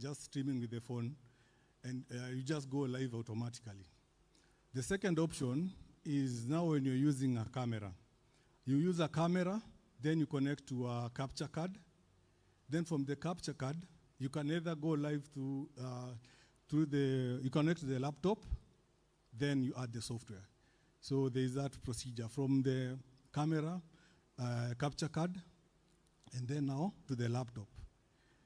just streaming with the phone, and you just go live automatically. The second option is now when you're using a camera. You use a camera, then you connect to a capture card. Then from the capture card, you can either go live you connect to the laptop, then you add the software. So there is that procedure from the camera, capture card, and then now to the laptop.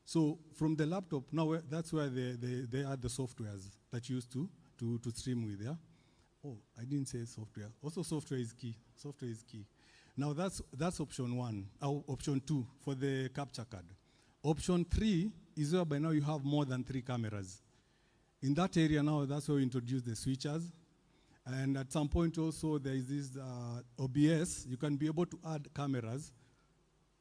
So from the laptop, now that's where they add the softwares that you used to stream with, yeah? Oh, I didn't say software. Also software is key. Software is key. Now that's option 1, or option 2 for the capture card. Option 3 is where by now you have more than 3 cameras. In that area now, that's where we introduce the switchers. And at some point also, there is this OBS. You can be able to add cameras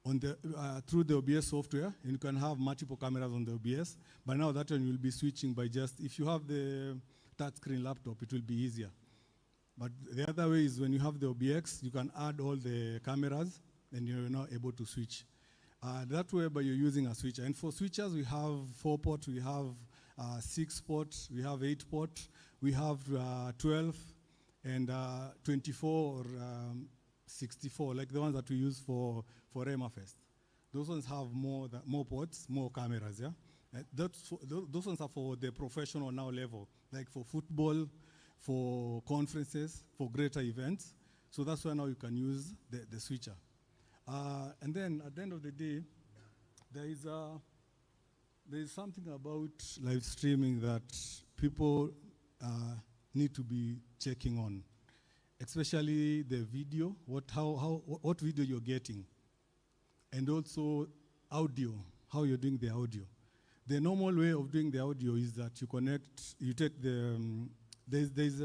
on the through the OBS software, and you can have multiple cameras on the OBS. But now that one you'll be switching by just, if you have the touchscreen laptop, it will be easier. But the other way is when you have the OBX, you can add all the cameras, and you're now able to switch. That way, by you're using a switcher. And for switchers, we have 4-port, we have 6-port, we have 8-port, we have 12, and 24 or 64, like the ones that we use for MFest. Those ones have more ports, more cameras, yeah? Those ones are for the professional now level, like for football, for conferences, for greater events. So that's why now you can use the switcher. And then at the end of the day, there is something about live streaming that people need to be checking on, especially the video, what video you're getting, and also audio, how you're doing the audio. The normal way of doing the audio is that you take the, there's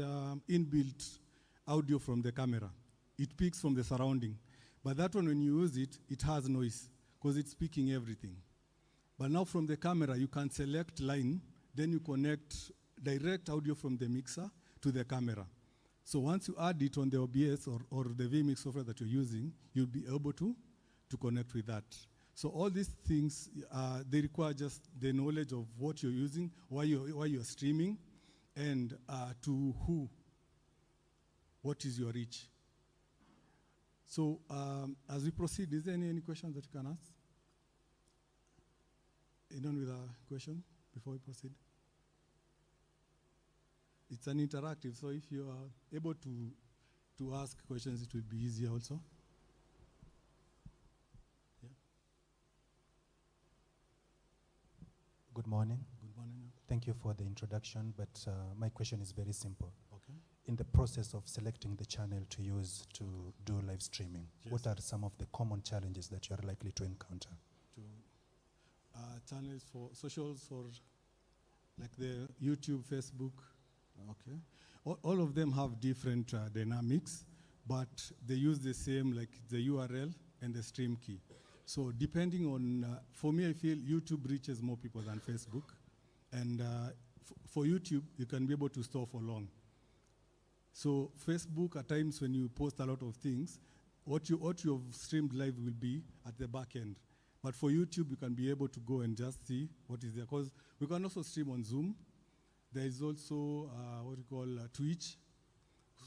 inbuilt audio from the camera. It picks from the surrounding. But that one, when you use it, it has noise because it's speaking everything. But now from the camera, you can select line, then you connect direct audio from the mixer to the camera. So once you add it on the OBS or the vMix software that you're using, you'll be able to connect with that. So all these things, they require just the knowledge of what you're using, why you're streaming, and to who, what is your reach. So as we proceed, is there any questions that you can ask? Anyone with a question before we proceed? It's an interactive, so if you are able to ask questions, it will be easier also. Yeah. Good morning. Good morning. Thank you for the introduction, but my question is very simple. Okay. In the process of selecting the channel to use to do live streaming, yes, what are some of the common challenges that you're likely to encounter? Channels for socials, or like the YouTube, Facebook. Okay. All of them have different dynamics, but they use the same, like the URL and the stream key. So depending on, for me, I feel YouTube reaches more people than Facebook. And for YouTube, you can be able to store for long. So Facebook, at times when you post a lot of things, what you've streamed live will be at the back end. But for YouTube, you can be able to go and just see what is there. Because we can also stream on Zoom. There is also what we call Twitch.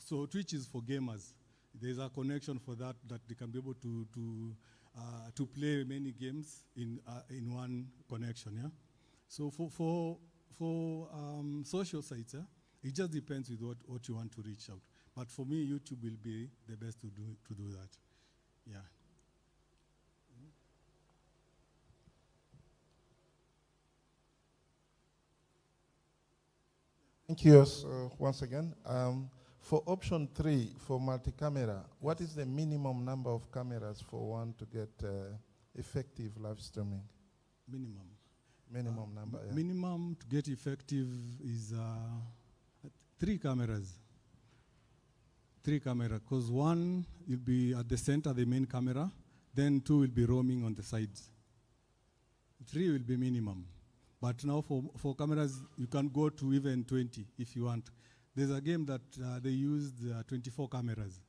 So Twitch is for gamers. There's a connection for that they can be able to play many games in one connection. Yeah. So for social sites, it just depends with what you want to reach out. But for me, YouTube will be the best to do that. Yeah. Thank you once again. For option 3, for multi-camera, what is the minimum number of cameras for one to get effective live streaming? Minimum number, yeah. Minimum to get effective is 3 cameras. 3 cameras, because 1 will be at the center, the main camera, then 2 will be roaming on the sides. 3 will be minimum. But now for cameras, you can go to even 20 if you want. There's a game that they used 24 cameras.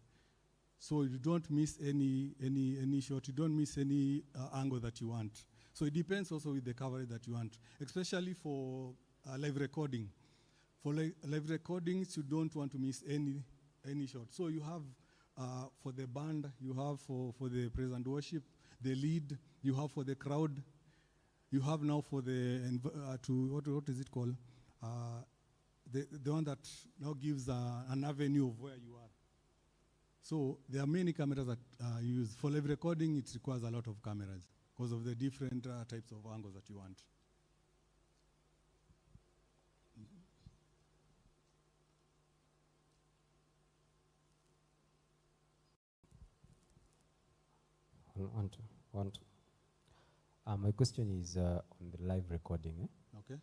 So you don't miss any shot, you don't miss any angle that you want. So it depends also with the coverage that you want, especially for live recording. For live recordings, you don't want to miss any shot. So you have for the band, you have for the praise and worship, the lead, you have for the crowd, you have now for the, what is it called? The one that now gives an avenue of where you are. So there are many cameras that you use. For live recording, it requires a lot of cameras because of the different types of angles that you want. My question is on the live recording. Okay.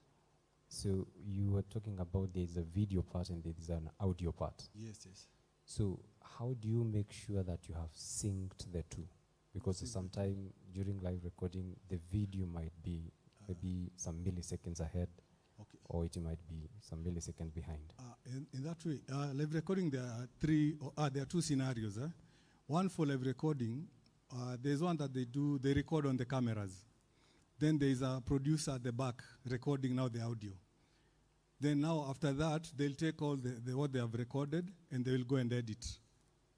So you were talking about there's a video part and there's an audio part. Yes, yes. So how do you make sure that you have synced the two? Because sometime during live recording, the video might be maybe some milliseconds ahead, okay, or it might be some milliseconds behind. In that way, live recording, there are two scenarios. One for live recording, there's one that they record on the cameras. Then there's a producer at the back recording now the audio. Then now after that, they'll take all what they have recorded and they will go and edit.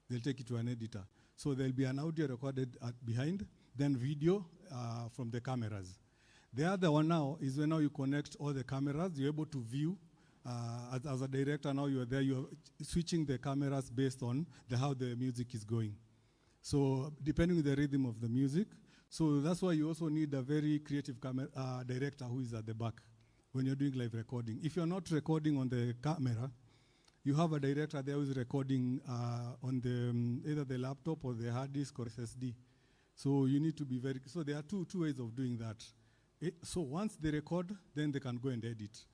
They'll take it to an editor. So there'll be an audio recorded behind, then video from the cameras. The other one now is when now you connect all the cameras, you're able to view. As a director now you're there, you're switching the cameras based on how the music is going. So depending on the rhythm of the music, so that's why you also need a very creative director who is at the back when you're doing live recording. If you're not recording on the camera, you have a director there who's recording on the either the laptop or the hard disk or SSD. So you need to be so there are two ways of doing that. So once they record, then they can go and edit.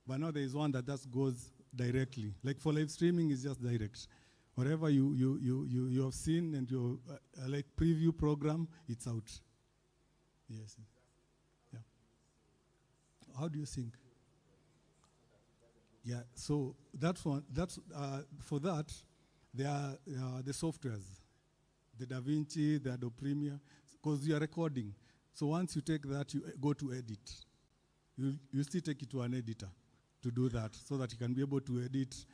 But now there is one that just goes directly. Like for live streaming, it's just direct. Whatever you have seen and you like preview program, it's out. Yes. Yeah. How do you think? Yeah. So that's for that. There are the softwares, the DaVinci, the Adobe Premiere, because you are recording. So once you take that, you go to edit. You still take it to an editor to do that, so that you can be able to edit,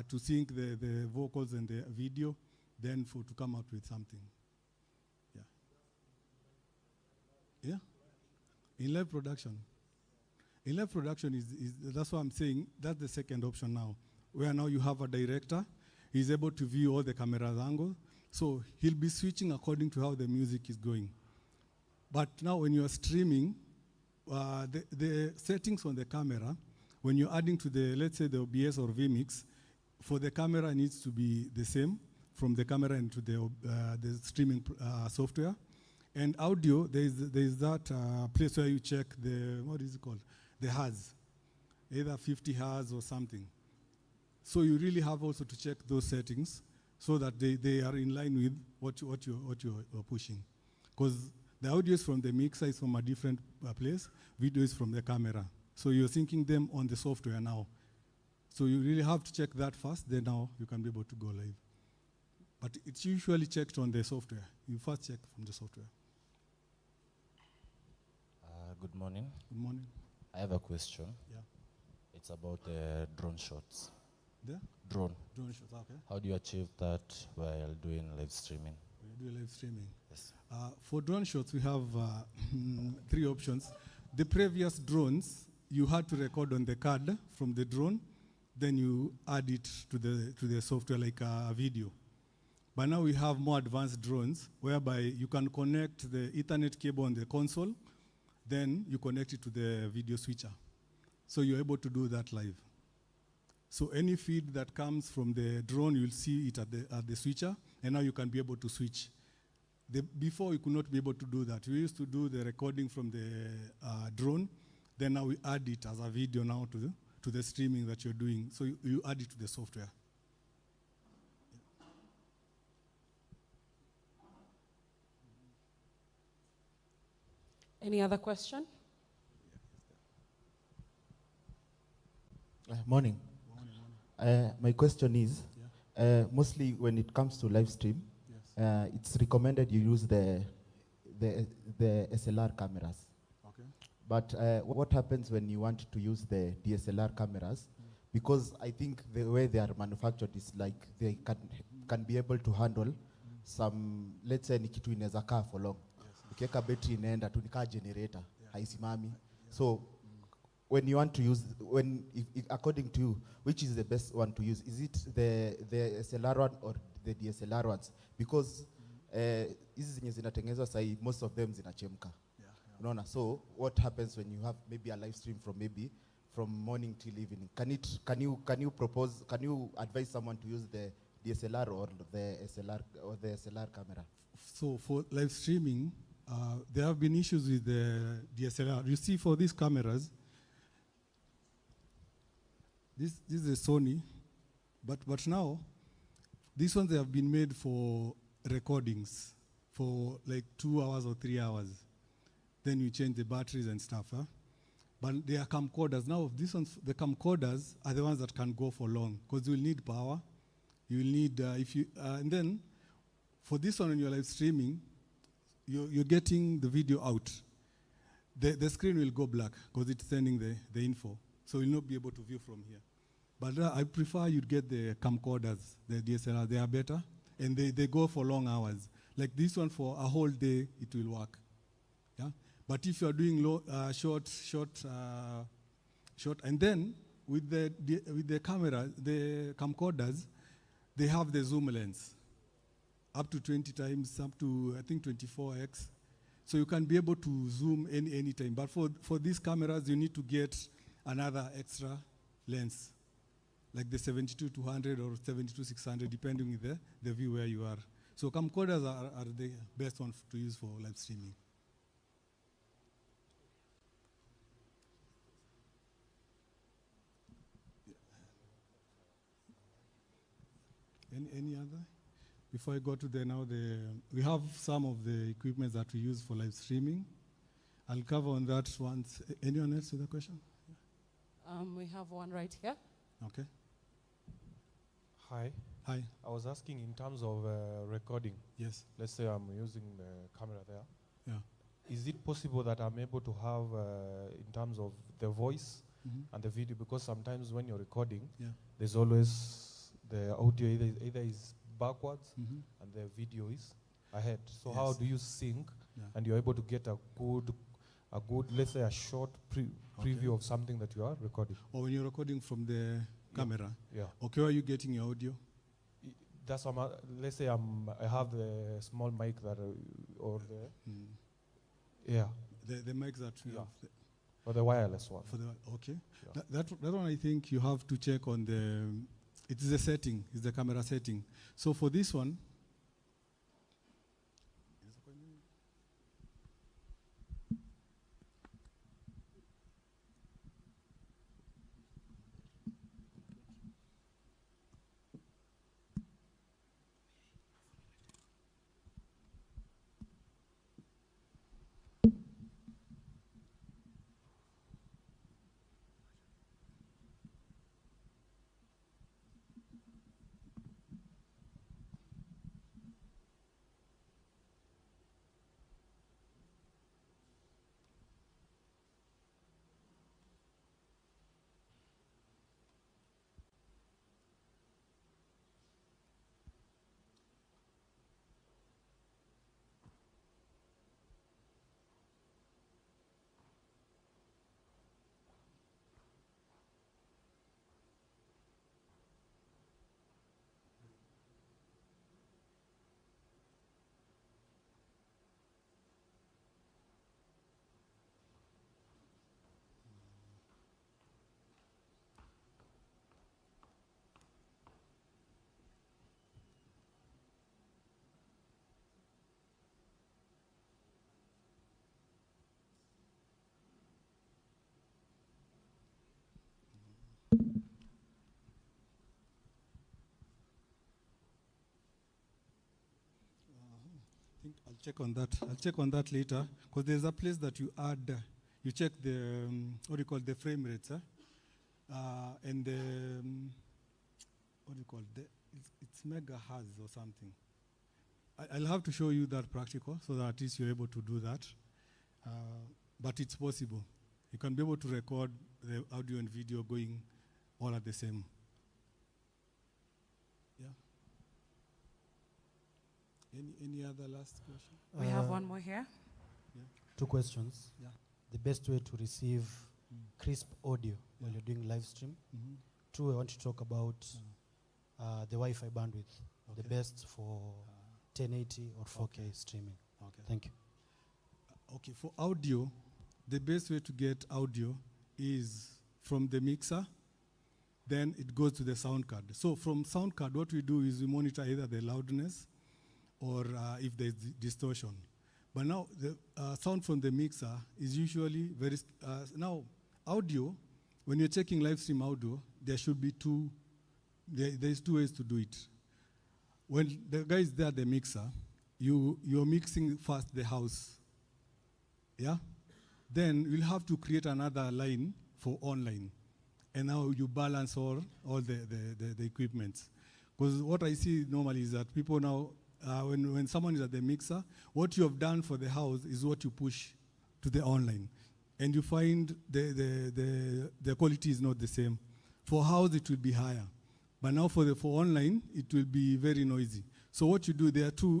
to sync the vocals and the video, then to come out with something. Yeah. Yeah. In live production. In live production that's what I'm saying. That's the second option now, where now you have a director. He's able to view all the camera's angles, so he'll be switching according to how the music is going. But now when you are streaming, the settings on the camera, when you're adding to let's say the OBS or vMix, for the camera needs to be the same from the camera into the streaming software. And audio, there's that place where you check what is it called? The hertz, either 50 hertz or something. So you really have also to check those settings so that they are in line with what you're pushing. Because the audio is from the mixer, is from a different place, video is from the camera. So you're syncing them on the software now. So you really have to check that first, then now you can be able to go live. But it's usually checked on the software. You first check from the software. Good morning. Good morning. I have a question. Yeah. It's about drone shots. The? Drone. Drone shots, okay. How do you achieve that while doing live streaming? We do live streaming. Yes. For drone shots, we have 3 options. The previous drones, you had to record on the card from the drone, then you add it to the software like a video. But now we have more advanced drones whereby you can connect the Ethernet cable on the console, then you connect it to the video switcher. So you're able to do that live. So any feed that comes from the drone, you'll see it at the switcher, and now you can be able to switch. Before, you could not be able to do that. We used to do the recording from the drone, then now we add it as a video now to the streaming that you're doing. So you add it to the software. Any other question? Morning. My question is, mostly when it comes to live stream, Yes. it's recommended you use the SLR cameras. But what happens when you want to use the DSLR cameras? Because I think the way they are manufactured is like they can be able to handle some, let's say ni kitu inaweza kaa for long. Ukiweka battery inaenda tu nikaa generator, haisimami. So when you want to use, according to you, which is the best one to use? Is it the SLR one or the DSLR ones? Because hizi zenye zinatengenezwa sahi, most of them zinachemka. Unaona? So what happens when you have maybe a live stream from morning till evening? Can you advise someone to use the DSLR or the SLR camera? So for live streaming, there have been issues with the DSLR. You see, for these cameras, this is a Sony, but now these ones, they have been made for recordings for like 2 hours or 3 hours. Then you change the batteries and stuff. Huh? But they are camcorders. Now, these ones, the camcorders are the ones that can go for long, because you will need power. You will need, and then for this one, when you're live streaming, you're getting the video out. The screen will go black because it's sending the info. So you'll not be able to view from here. But I prefer you'd get the camcorders, the DSLR. They are better, and they go for long hours. Like this one, for a whole day, it will work. Yeah. But if you are doing short, and then with the camera, the camcorders, they have the zoom lens, up to 20 times, up to I think 24x. So you can be able to zoom any time. But for these cameras, you need to get another extra lens, like the 72-200 or 72-600, depending on the view where you are. So camcorders are the best ones to use for live streaming. Any other? Before I go to we have some of the equipment that we use for live streaming. I'll cover on that once. Anyone else with a question? We have one right here. Okay. Hi. Hi. I was asking in terms of recording. Yes. Let's say I'm using the camera there. Yeah. Is it possible that I'm able to have, in terms of the voice and the video, because sometimes when you're recording, there's always the audio either is backwards and the video is ahead. So how do you sync and you're able to get a good, let's say a short preview of something that you are recording? Or when you're recording from the camera? Yeah. Okay, where are you getting your audio? That's let's say I have the small mic that or the the mic that you have. Or the wireless one. Okay. Yeah. That one I think you have to check on it is a setting, it's the camera setting. So for this one, I'll check on that later, because there's a place that you add, you check the, what do you call, the frame rates, and the, what do you call, it's megahertz or something. I'll have to show you that practical, so that at least you're able to do that, but it's possible. You can be able to record the audio and video going all at the same. Yeah. Any other last question? We have one more here. Yeah. 2 questions. Yeah. The best way to receive crisp audio while you're doing live stream. 2, I want to talk about the Wi-Fi bandwidth, the best for 1080 or 4K streaming. Okay. Thank you. Okay, for audio, the best way to get audio is from the mixer, then it goes to the sound card. So from sound card, what we do is we monitor either the loudness or if there's distortion. But now the sound from the mixer is usually very, now audio, when you're checking live stream audio, there should be there's 2 ways to do it. When the guy is there at the mixer, you're mixing first the house, yeah? Then you'll have to create another line for online. And now you balance all the equipment. Because what I see normally is that people now, when someone is at the mixer, what you have done for the house is what you push to the online. And you find the quality is not the same. For house, it will be higher. But now for online, it will be very noisy. So what you do,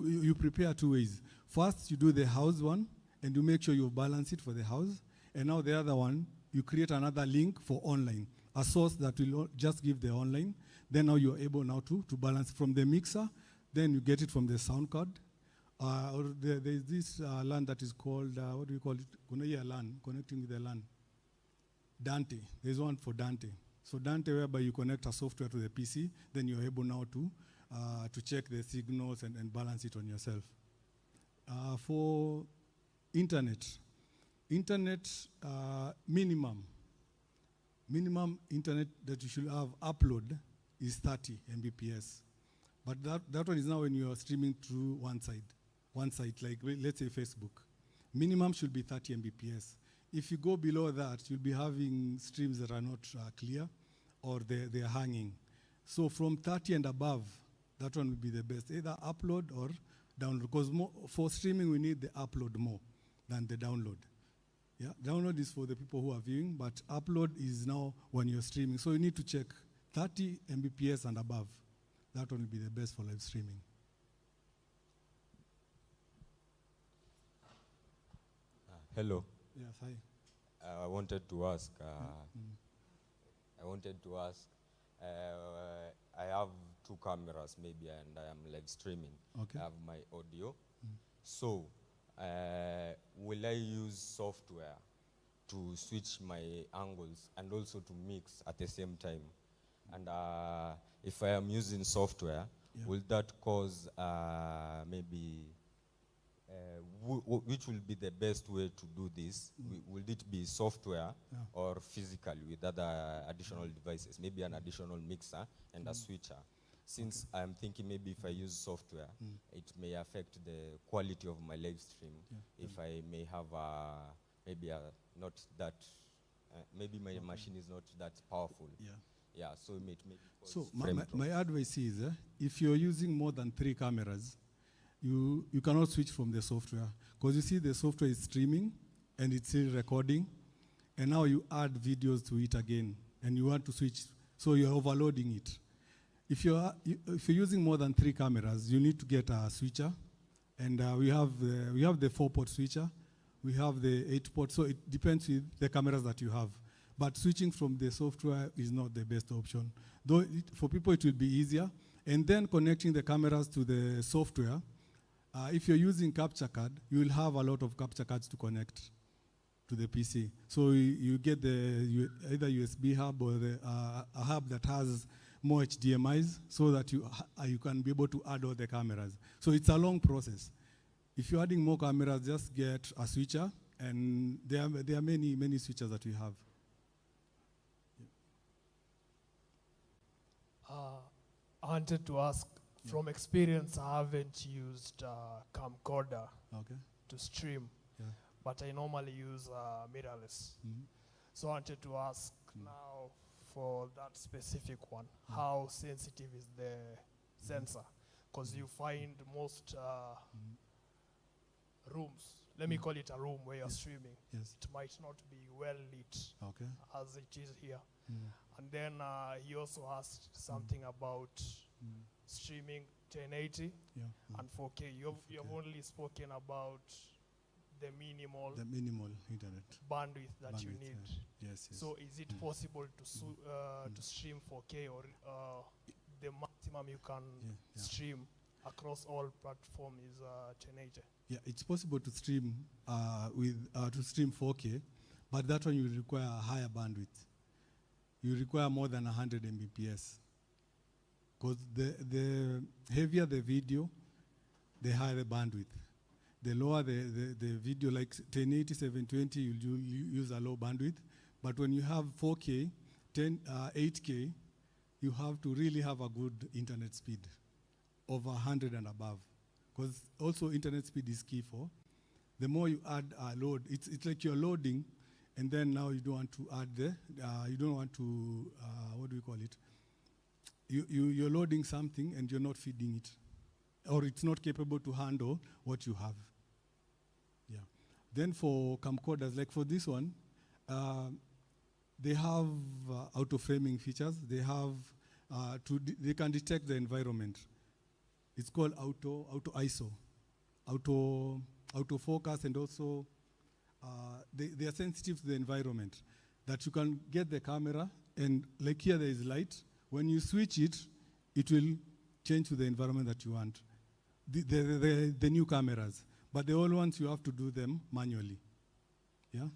you prepare 2 ways. First, you do the house one, and you make sure you balance it for the house. And now the other one, you create another link for online, a source that will just give the online. Then now you're able now to balance from the mixer. Then you get it from the sound card. Or there's this LAN that is called, what do you call it? LAN, connecting with the LAN. Dante. There's one for Dante. So Dante, whereby you connect a software to the PC, then you're able now to check the signals and balance it on yourself. For internet minimum internet that you should have upload is 30 Mbps. But that one is now when you are streaming through one site, like let's say Facebook. Minimum should be 30 Mbps. If you go below that, you'll be having streams that are not clear or they're hanging. So from 30 and above, that one will be the best, either upload or download. Because for streaming, we need the upload more than the download. Yeah, download is for the people who are viewing, but upload is now when you're streaming. So you need to check 30 Mbps and above. That one will be the best for live streaming. Hello. Yes, hi. I wanted to ask. I have 2 cameras maybe, and I am live streaming. Okay. I have my audio. So, will I use software to switch my angles and also to mix at the same time? And if I am using software, will that cause maybe, which will be the best way to do this? Will it be software or physically with other additional devices, maybe an additional mixer and a switcher? Since I'm thinking maybe if I use software, it may affect the quality of my live stream. If I may have not that, maybe my machine is not that powerful. Yeah, so it may cause frame drop. My advice is, if you're using more than 3 cameras, you cannot switch from the software. Because you see the software is streaming and it's still recording, and now you add videos to it again, and you want to switch, so you're overloading it. If you're using more than 3 cameras, you need to get a switcher, and we have the 4-port switcher, we have the 8-port, so it depends with the cameras that you have. But switching from the software is not the best option. Though for people it will be easier, and then connecting the cameras to the software. If you're using capture card, you will have a lot of capture cards to connect to the PC. So you get either USB hub or a hub that has more HDMIs, so that you can be able to add all the cameras. So it's a long process. If you're adding more cameras, just get a switcher, and there are many switchers that we have. I wanted to ask, from experience, I haven't used Camcorder to stream, but I normally use mirrorless. So I wanted to ask now, for that specific one, how sensitive is the sensor? Because you find most rooms let me call it a room where you're streaming. Yes. It might not be well lit Okay. as it is here. And then he also asked something about streaming 1080 and 4K. You've only spoken about the minimal internet bandwidth that you need. Yes. So is it possible to stream 4K, or the maximum you can stream across all platforms is 1080? Yeah, it's possible to stream to stream 4K, but that one you require a higher bandwidth. You require more than 100 Mbps, because the heavier the video, the higher the bandwidth. The lower the video, like 1080, 720, you'll use a low bandwidth. But when you have 4K, 8K, you have to really have a good internet speed, over 100 and above. Because also internet speed is key for. The more you add load, it's like you're loading, and then now you don't want to add you don't want to, what do we call it? You're loading something and you're not feeding it, or it's not capable to handle what you have. Yeah. Then for camcorders, like for this one, they have auto framing features. They have they can detect the environment. It's called auto ISO, auto focus, and also they are sensitive to the environment. That you can get the camera, and like here there is light. When you switch it, it will change to the environment that you want. The new cameras, but the old ones you have to do them manually. Yeah.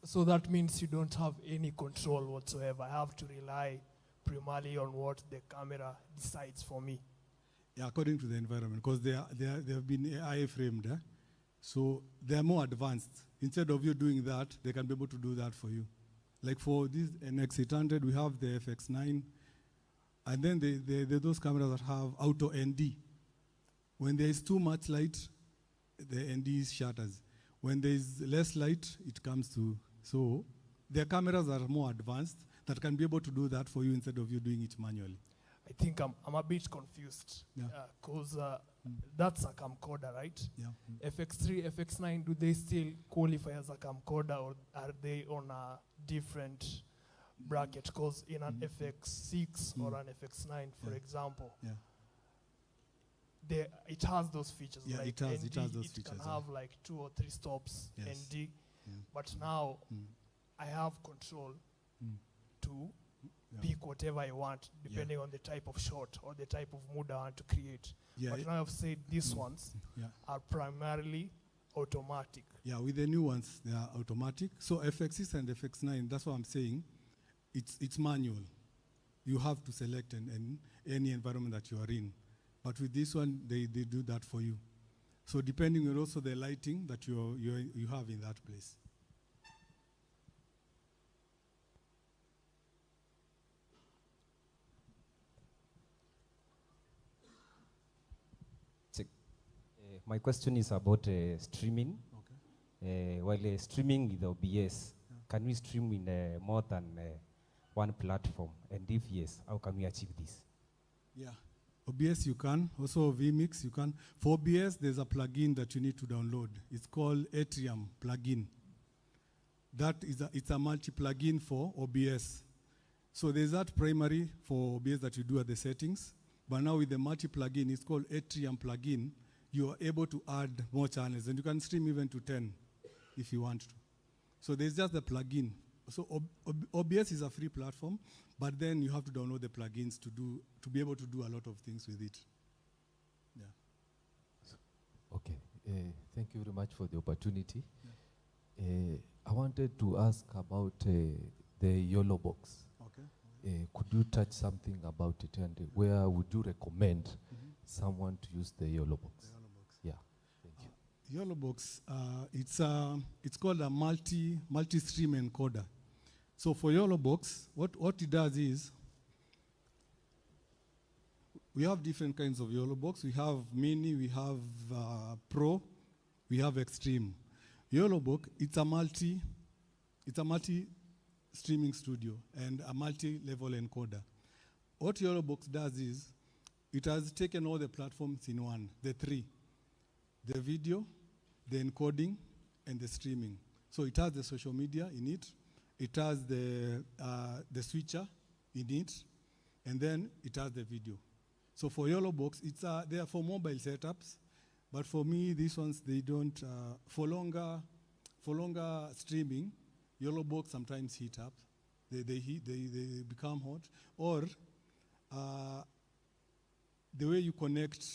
So that means you don't have any control whatsoever. I have to rely primarily on what the camera decides for me. Yeah, according to the environment, because they have been AI framed, so they are more advanced. Instead of you doing that, they can be able to do that for you. Like for this NX800, we have the FX9, and then those cameras that have auto ND. When there is too much light, the ND shatters. When there is less light, it comes to. So their cameras are more advanced that can be able to do that for you instead of you doing it manually. I think I'm a bit confused, because that's a camcorder, right? Yeah. FX3, FX9, do they still qualify as a camcorder, or are they on a different bracket? Because in an FX6 or an FX9, for example, it has those features. Yeah, like it has those it features. Can have like 2 or 3 stops ND, but now I have control to pick whatever I want, depending on the type of shot or the type of mood I want to create. But now I've said these ones are primarily automatic. Yeah, with the new ones, they are automatic. So FX6 and FX9, that's what I'm saying. It's manual. You have to select any environment that you are in. But with this one, they do that for you. So depending on also the lighting that you have in that place. My question is about streaming. Okay. While streaming with OBS, can we stream in more than one platform? And if yes, how can we achieve this? Yeah. OBS you can, also vMix you can. For OBS, there's a plugin that you need to download. It's called Atrium plugin. It's a multi-plugin for OBS. So there's that primary for OBS that you do at the settings. But now with the multi-plugin, it's called Atrium plugin, you are able to add more channels. And you can stream even to 10 if you want to. So there's just the plugin. So OBS is a free platform, but then you have to download the plugins to be able to do a lot of things with it. Yeah. Okay. Thank you very much for the opportunity. Yeah. I wanted to ask about the YOLO box. Okay. Could you touch something about it, and where would you recommend someone to use the YOLO box? Yeah. Thank you. YOLO box, it's called a multi-stream encoder. So for YOLO box, what it does is, we have different kinds of YOLO box. We have mini, we have pro, we have extreme. YOLO box, it's a multi-streaming studio and a multi-level encoder. What YOLO box does is, it has taken all the platforms in one, the three: the video, the encoding, and the streaming. So it has the social media in it, it has the switcher in it, and then it has the video. So for YOLObox, they are for mobile setups, but for me, these ones, they don't, for longer streaming, YOLObox sometimes heat up. They become hot. Or the way you connect,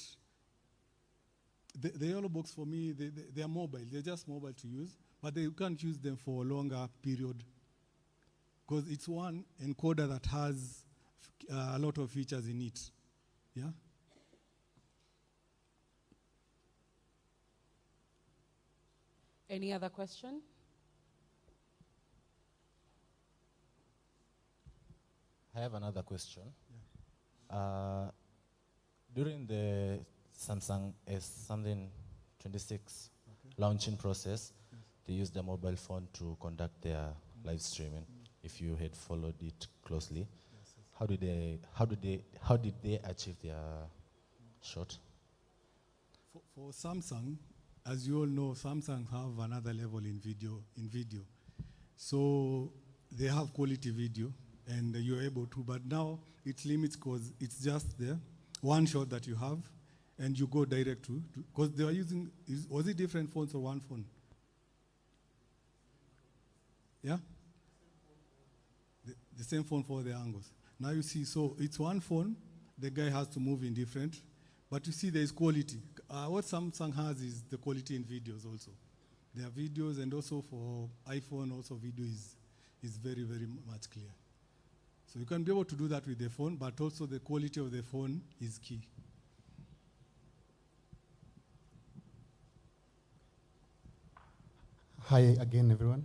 the YOLObox for me, they are mobile. They're just mobile to use, but you can't use them for a longer period because it's one encoder that has a lot of features in it. Yeah? Any other question? I have another question. Yeah. During the Samsung S26 launching process, they used the mobile phone to conduct their live streaming. If you had followed it closely, how did they achieve their shot? For Samsung, as you all know, Samsung have another level in video. So they have quality video, and you're able to. But now it limits because it's just the one shot that you have, and you go direct to. Because they are using. Was it different phones or one phone? Yeah. The same phone for the angles. Now you see, so it's one phone. The guy has to move in different, but you see there is quality. What Samsung has is the quality in videos also. There are videos, and also for iPhone, also video is very, very much clear. So you can be able to do that with the phone, but also the quality of the phone is key. Hi again, everyone.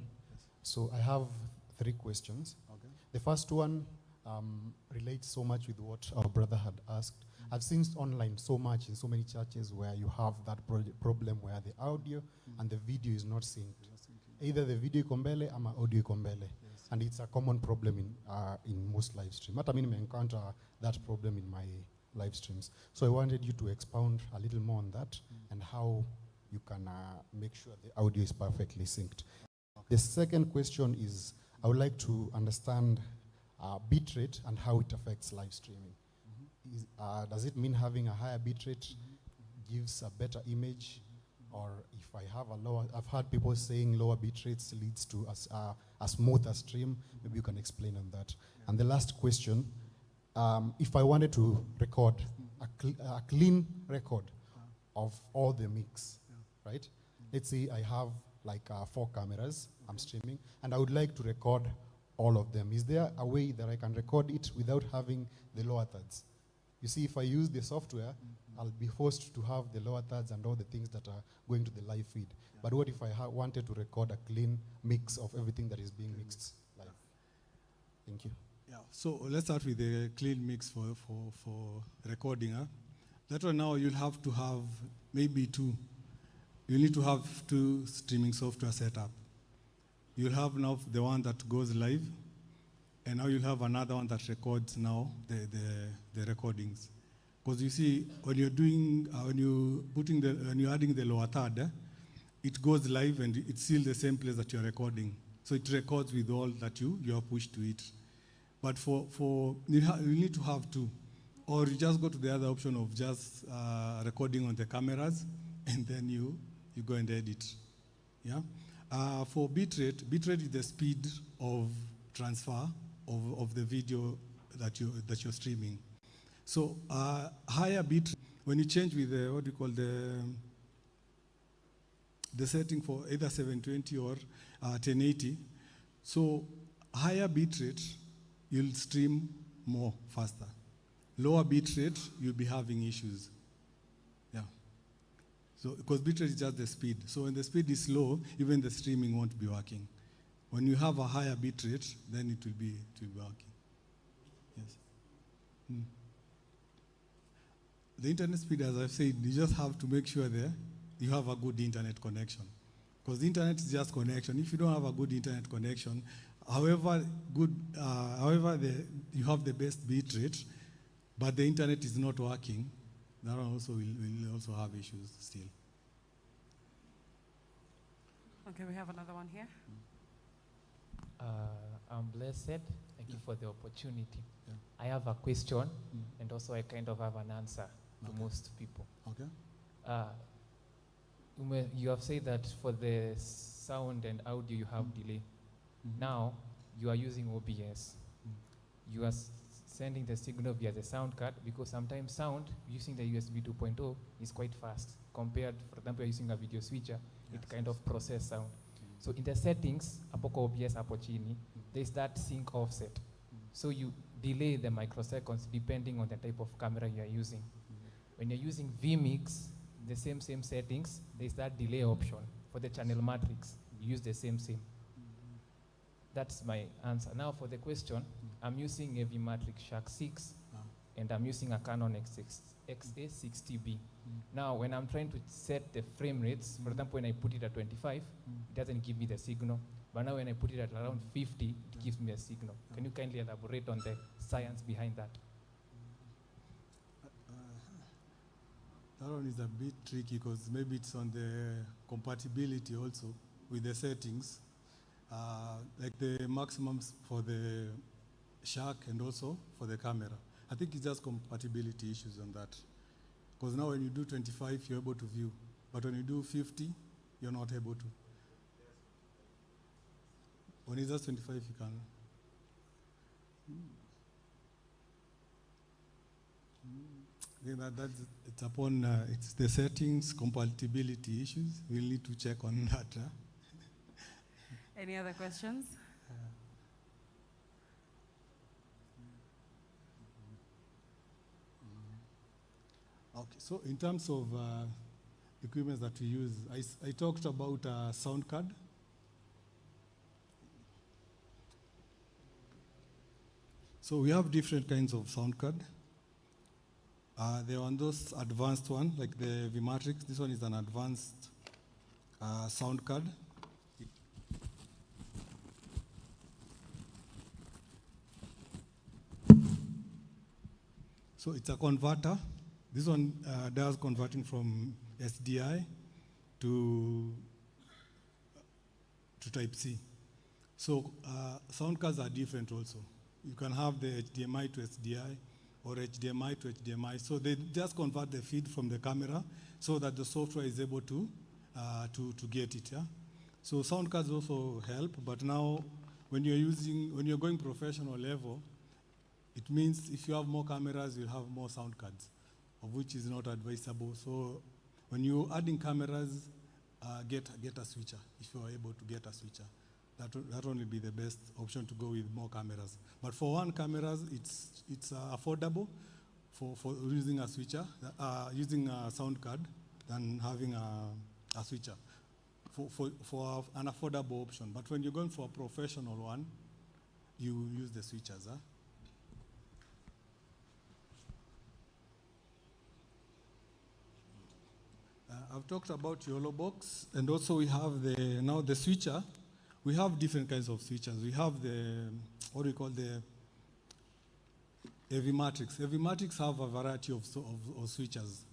So I have 3 questions. Okay. The first one relates so much with what our brother had asked. I've seen online so much in so many churches where you have that problem where the audio and the video is not synced. Either the video iko mbele ama audio iko mbele. Yes. And it's a common problem in most live streams. Hata mimi encounter that problem in my live streams. So I wanted you to expound a little more on that and how you can make sure the audio is perfectly synced. Okay. The second question is, I would like to understand bitrate and how it affects live streaming. Does it mean having a higher bitrate gives a better image? Or if I have a lower, I've heard people saying lower bitrates leads to a smoother stream. Maybe you can explain on that. Yeah. And the last question, if I wanted to record a clean record of all the mix, right? Let's say I have like 4 cameras, I'm streaming, and I would like to record all of them. Is there a way that I can record it without having the lower thirds? You see, if I use the software, I'll be forced to have the lower thirds and all the things that are going to the live feed. Yeah. But what if I wanted to record a clean mix of everything that is being mixed live? Thank you. Yeah, so let's start with the clean mix for recording. That one now you'll have to have maybe 2. You need to have 2 streaming software set up. You'll have now the one that goes live, and now you'll have another one that records now the recordings. Because you see, when you're doing, when you're adding the lower third, it goes live and it's still the same place that you're recording. So it records with all that you have pushed to it. But you need to have 2. Or you just go to the other option of just recording on the cameras, and then you go and edit. Yeah. For bitrate is the speed of transfer of the video that you're streaming. So higher bitrate, when you change with what we call the setting for either 720 or 1080, so higher bitrate, you'll stream more faster. Lower bitrate, you'll be having issues. Yeah. So because bitrate is just the speed. So when the speed is low, even the streaming won't be working. When you have a higher bitrate, then it will be working. Yes. The internet speed, as I've said, you just have to make sure that you have a good internet connection. Because the internet is just connection. If you don't have a good internet connection, however you have the best bitrate, but the internet is not working, that one also will also have issues still. Okay, we have another one here. I'm blessed. Thank you for the opportunity. Yeah. I have a question, and also I kind of have an answer to most people. Okay. You have said that for the sound and audio you have delay. Now you are using OBS. You are sending the signal via the sound card, because sometimes sound using the USB 2.0 is quite fast compared, for example, using a video switcher, it kind of process sound. So in the settings, hapo kwa OBS hapo chini, there is that sync offset. So you delay the microseconds depending on the type of camera you are using. When you're using vMix, the same settings, there is that delay option. For the channel matrix, you use the same. That's my answer. Now for the question, I'm using a vMatrix Shark 6, and I'm using a Canon XA60B. Now, when I'm trying to set the frame rates, for example, when I put it at 25, it doesn't give me the signal. But now when I put it at around 50, it gives me a signal. Can you kindly elaborate on the science behind that? That one is a bit tricky, because maybe it's on the compatibility also with the settings. Like the maximums for the Shark and also for the camera. I think it's just compatibility issues on that. Because now when you do 25, you're able to view. But when you do 50, you're not able to. When it's just 25, you can. I think it's upon, it's the settings, compatibility issues. We'll need to check on that. Any other questions? Okay, so in terms of equipment that we use, I talked about a sound card. So we have different kinds of sound card. There are those advanced one, like the vMatrix. This one is an advanced sound card. So it's a converter. This one does converting from SDI to Type-C. So sound cards are different also. You can have the HDMI to SDI or HDMI to HDMI. So they just convert the feed from the camera so that the software is able to get it. Yeah? So sound cards also help, but now when you're going professional level, it means if you have more cameras, you'll have more sound cards, of which is not advisable. So when you're adding cameras, get a switcher, if you are able to get a switcher. That will be the best option to go with more cameras. But for one camera, it's affordable for using a switcher, using a sound card than having a switcher for an affordable option. But when you're going for a professional one, you use the switchers. I've talked about YOLO box, and also we have the switcher. We have different kinds of switchers. We have what we call the AV Matrix. AV Matrix have a variety of switchers.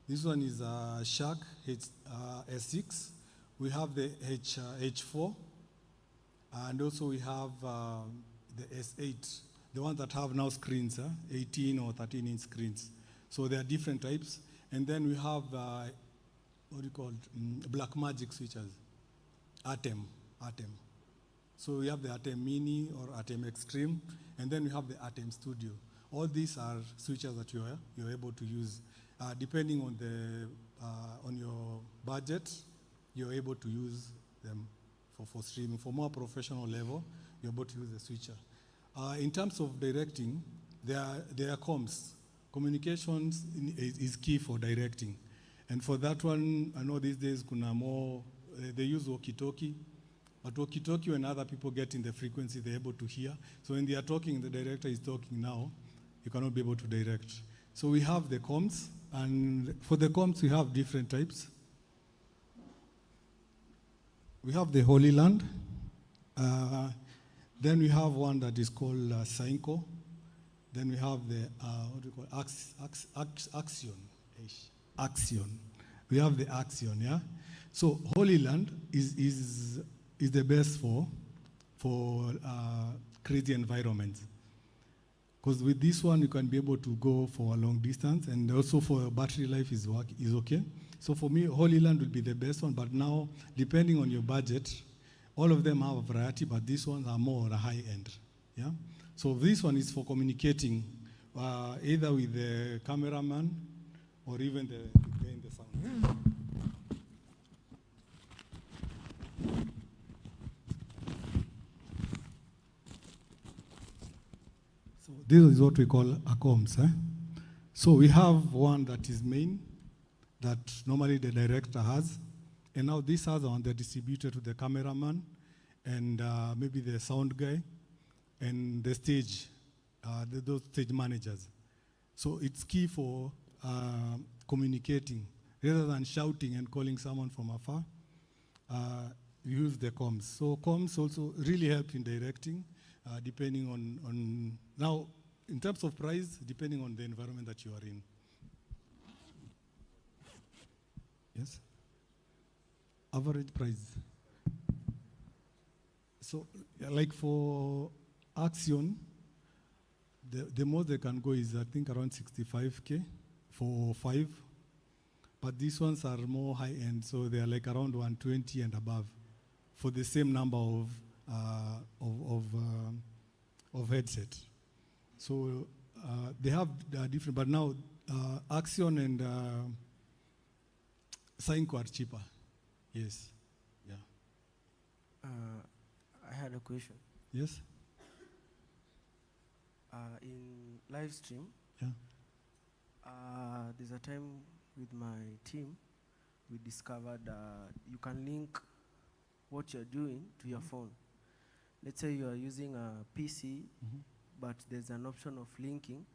This one is a Shark S6. We have the H4, and also we have the S8, the ones that have now screens, 18 or 13-inch screens. So there are different types. And then we have what do you call Black Magic switchers, Atem. So we have the Atem Mini or Atem Extreme, and then we have the Atem Studio. All these are switchers that you're able to use. Depending on your budget, you're able to use them for streaming. For more professional level, you're able to use the switcher. In terms of directing, there are comms. Communications is key for directing. And for that one, I know these days they use walkie-talkie. But walkie-talkie, when other people get in the frequency, they're able to hear. So when they are talking, the director is talking now, you cannot be able to direct. So we have the comms, and for the comms, we have different types. We have the Holy Land. Then we have one that is called Synco. Then we have the, what do you call it? Axion. Axion. We have the Axion, yeah? So Holy Land is the best for crazy environments. Because with this one, you can be able to go for a long distance, and also for battery life is okay. So for me, Holy Land will be the best one, but now, depending on your budget, all of them have a variety, but these ones are more a high end, yeah? So this one is for communicating, either with the cameraman or even the guy in the sound. So this is what we call a comms. So we have one that is main, that normally the director has, and now this other one, they're distributed to the cameraman and maybe the sound guy and the stage, those stage managers. So it's key for communicating. Rather than shouting and calling someone from afar, you use the comms. So comms also really help in directing, depending on, now, in terms of price, depending on the environment that you are in. Yes? Average price. So, like for Axion, the most they can go is, I think, around 65K for 5. But these ones are more high-end, so they are like around 120 and above for the same number of headset. So they have different, but now Axion and Synco are cheaper. Yes. Yeah. I had a question. Yes. In live stream, yeah. There's a time with my team, we discovered you can link what you're doing to your phone. Let's say you are using a PC, but there's an option of linking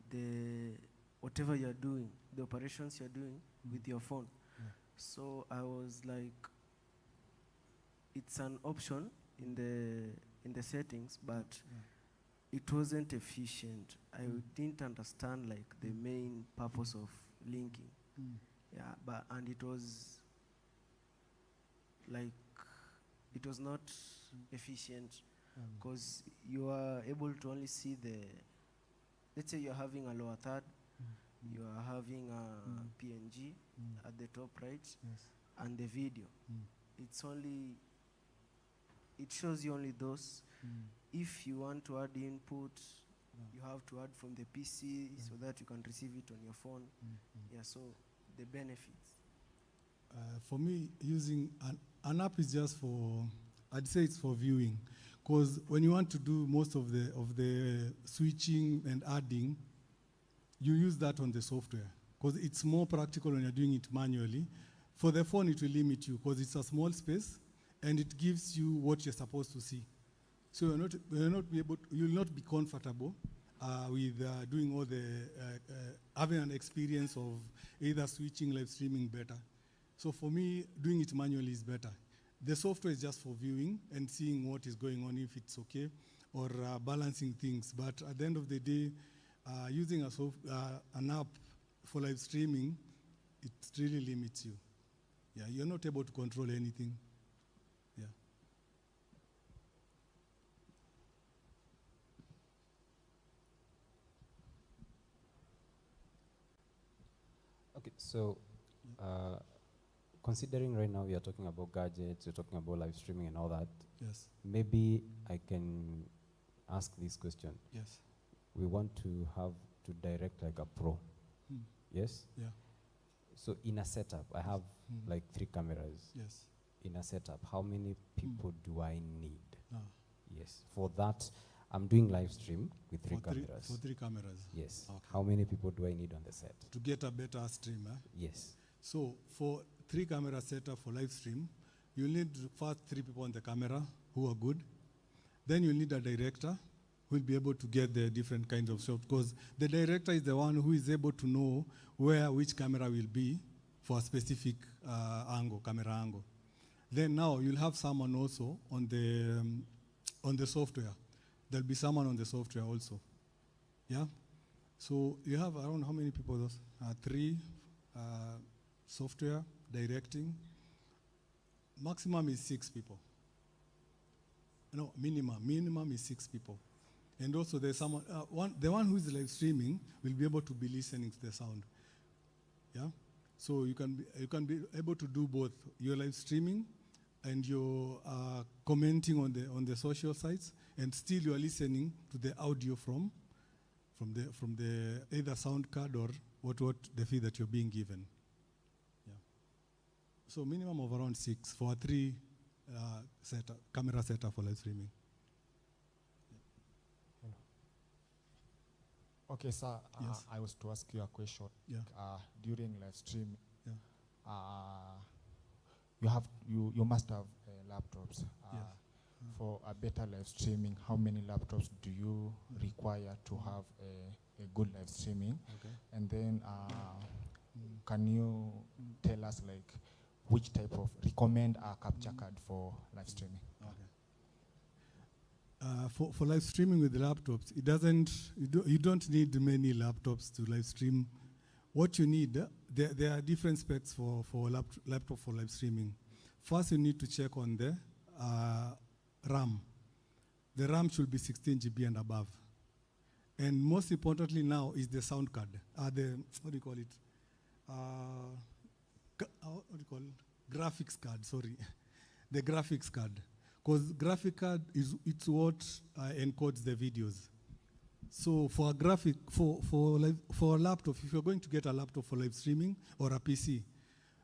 the whatever you're doing, the operations you're doing with your phone. So I was like, it's an option in the settings, but it wasn't efficient. I didn't understand like the main purpose of linking. Yeah, and it was like, it was not efficient because you are able to only see let's say you're having a lower third, you are having a PNG at the top right, and the video. It's only, it shows you only those. If you want to add input, you have to add from the PC so that you can receive it on your phone. Yeah, so the benefits. For me, using an app is just for, I'd say it's for viewing. Because when you want to do most of the switching and adding, you use that on the software. Because it's more practical when you're doing it manually. For the phone, it will limit you because it's a small space and it gives you what you're supposed to see. So you'll not be comfortable with doing all the, having an experience of either switching, live streaming better. So for me, doing it manually is better. The software is just for viewing and seeing what is going on, if it's okay, or balancing things. But at the end of the day, using an app for live streaming, it really limits you. Yeah, you're not able to control anything. Yeah. Okay, so considering right now we are talking about gadgets, you're talking about live streaming and all that. Yes. Maybe I can ask this question. Yes. We want to have to direct like a pro. Yes? Yeah. So in a setup, I have like 3 cameras. Yes. In a setup, how many people do I need? Ah. Yes. For that, I'm doing live stream with 3 cameras. For 3 cameras? Yes. Okay. How many people do I need on the set? To get a better stream, Yes. So for 3 camera setup for live stream, you'll need first 3 people on the camera who are good. Then you'll need a director who will be able to get the different kinds of shots, because the director is the one who is able to know where which camera will be for a specific camera angle. Then now you'll have someone also on the software. There'll be someone on the software also. Yeah. So you have around how many people? Those 3 software directing. Maximum is 6 people. No, minimum is 6 people. And also there's someone, the one who is live streaming will be able to be listening to the sound. Yeah. So you can be able to do both. You're live streaming and you're commenting on the social sites, and still you are listening to the audio from the either sound card or what the feed that you're being given. Yeah. So minimum of around 6 for a 3 camera setup for live streaming. Okay, sir. Yes. I was to ask you a question. Yeah. During live stream, yeah. you must have laptops. Yes. For a better live streaming, how many laptops do you require to have a good live streaming? Okay. And then, can you tell us like which type of recommend a capture card for live streaming? For live streaming with laptops, you don't need many laptops to live stream. What you need, there are different specs for laptop for live streaming. First, you need to check on the RAM. The RAM should be 16 GB and above. And most importantly now is the sound card. What do you call it? What do you call it? Graphics card, sorry. The graphics card. Because graphic card it's what encodes the videos. So for a laptop, if you're going to get a laptop for live streaming or a PC,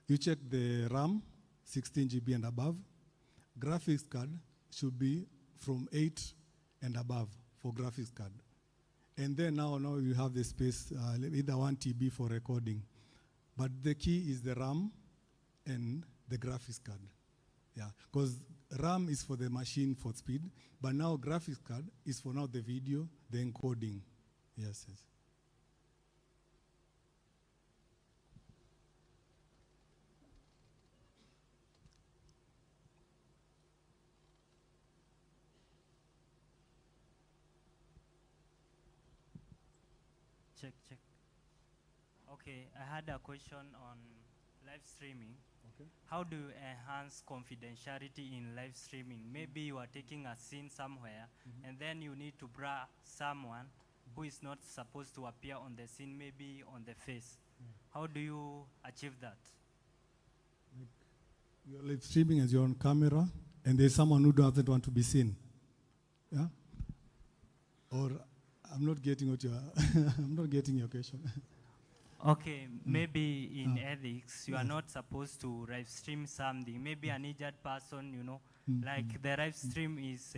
you check the RAM, 16 GB and above. Graphics card should be from 8 and above for graphics card. And then now you have the space, either 1 TB for recording. But the key is the RAM and the graphics card. Yeah, because RAM is for the machine for speed, but now graphics card is for now the video, the encoding. Yes, yes. Check. Okay, I had a question on live streaming. Okay. How do you enhance confidentiality in live streaming? Maybe you are taking a scene somewhere, and then you need to blur someone who is not supposed to appear on the scene, maybe on the face. How do you achieve that? You're live streaming as you're on camera, and there's someone who doesn't want to be seen. Yeah? Or I'm not getting what you're I'm not getting your question. Okay, maybe in ethics, you are not supposed to live stream something. Maybe an injured person, like the live stream is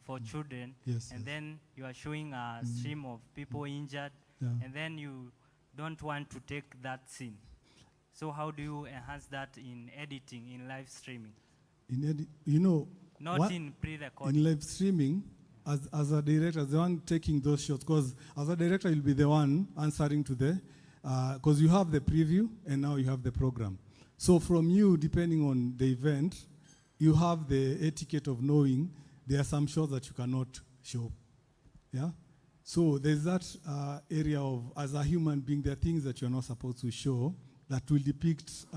for children, Yes, and then you are showing a stream of people injured, and then you don't want to take that scene. So how do you enhance that in editing, in live streaming? Not in pre-recording. In live streaming, as a director, the one taking those shots, because as a director, you'll be the one answering to the, because you have the preview and now you have the program. So from you, depending on the event, you have the etiquette of knowing there are some shots that you cannot show. Yeah? So there's that area of, as a human being, there are things that you're not supposed to show that will depict